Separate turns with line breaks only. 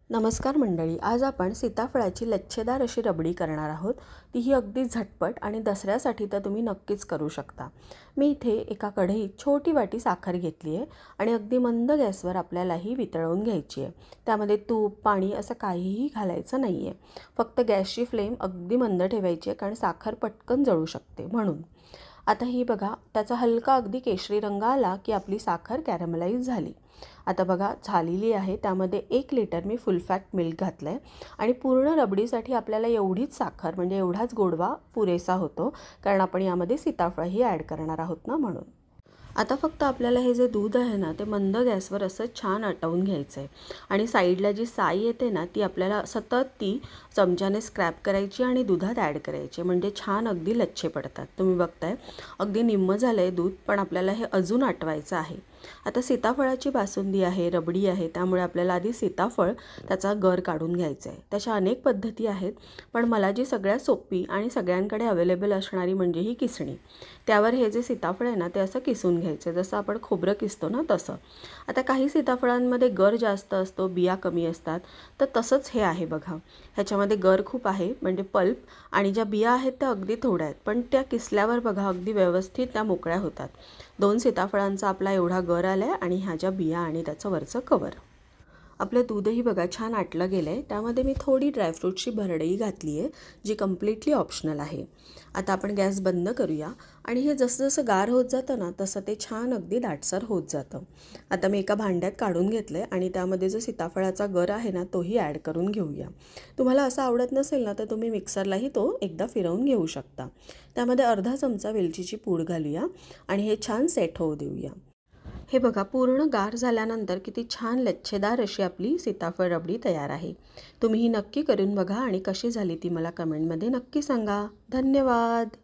नमस्कार मंडळी, आज आपण सीताफळाची लच्छेदार अशी रबडी करणार आहोत। तीही अगदी झटपट आणि दसऱ्यासाठी तर तुम्ही नक्कीच करू शकता। मी इथे एका कढईत छोटी वाटी साखर घेतली आहे आणि अगदी मंद गॅसवर आपल्याला ही वितळवून घ्यायची आहे। त्यामध्ये तूप, पाणी असं काहीही घालायचं नाही आहे। फक्त गॅसची फ्लेम अगदी मंद ठेवायची आहे, कारण साखर पटकन जळू शकते म्हणून। आता ही बघा, त्याचा हलका अगदी केशरी रंग आला की आपली साखर कॅरमलाइज झाली। आता बघा झालेली आहे। त्यामध्ये 1 लिटर मी फुल फॅट मिल्क घातलं आहे आणि पूर्ण रबडीसाठी आपल्याला एवढीच साखर म्हणजे एवढाच गोडवा पुरेसा होतो, कारण आपण यामध्ये सीताफळही ॲड करणार आहोत ना, म्हणून। आता फक्त आपल्याला हे जे दूध आहे ना, ते मंद गॅसवर असं छान आटवून घ्यायचं आहे आणि साईडला जी साई येते ना, ती आपल्याला सतत ती चमच्याने स्क्रॅप करायची आणि दुधात ॲड करायची, म्हणजे छान अगदी लच्छे पडतात। तुम्ही बघताय अगदी निम्मं झालं आहे दूध, पण आपल्याला हे अजून आटवायचं आहे। आता सीताफळाची बासुंदी आहे, रबडी आहे, त्यामुळे आपल्याला आधी सीताफळ त्याचा गर काढून घ्यायचा आहे। तशा अनेक पद्धती आहेत, पण मला जी सगळ्यात सोपी आणि सगळ्यांकडे अवेलेबल असणारी म्हणजे ही किसणी। त्यावर हे जे सीताफळ आहे ना, ते असं किसून घ्यायचं, जसं आपण खोबरं किसतो ना तसं। आता काही सीताफळांमध्ये गर जास्त असतो, बिया कमी असतात, तर तसंच हे आहे बघा। ह्याच्यामध्ये गर खूप आहे, म्हणजे पल्प, आणि ज्या बिया आहेत त्या अगदी थोड्या आहेत, पण त्या किसल्यावर बघा अगदी व्यवस्थित त्या मोकळ्या होतात। 2 सीताफळांचा आपला एवढा गर आला आहे आणि ह्या ज्या बिया आणि त्याचं वरचं कवर। आपलं दूधही बघा छान आटलं गेलं आहे। त्यामध्ये मी थोडी ड्रायफ्रूटची भरडई घातली आहे, जी कम्प्लिटली ऑप्शनल आहे। आता आपण गॅस बंद करूया आणि हे जसं जसं गार होत जातं ना, तसं ते छान अगदी दाटसर होत जातं। आता मी एका भांड्यात काढून घेतलं आहे आणि त्यामध्ये जो सीताफळाचा गर आहे ना, तोही ॲड करून घेऊया। तुम्हाला असं आवडत नसेल ना, तर तुम्ही मिक्सरलाही तो एकदा फिरवून घेऊ शकता। त्यामध्ये अर्धा चमचा वेलचीची पूड घालूया आणि हे छान सेट होऊ देऊया। हे बघा, पूर्ण गार झाल्यानंतर किती छान लच्छेदार अशी आपली सीताफळ रबडी तयार आहे। तुम्ही ही नक्की करून बघा आणि कशी झाली ती मला कमेंटमध्ये नक्की सांगा। धन्यवाद।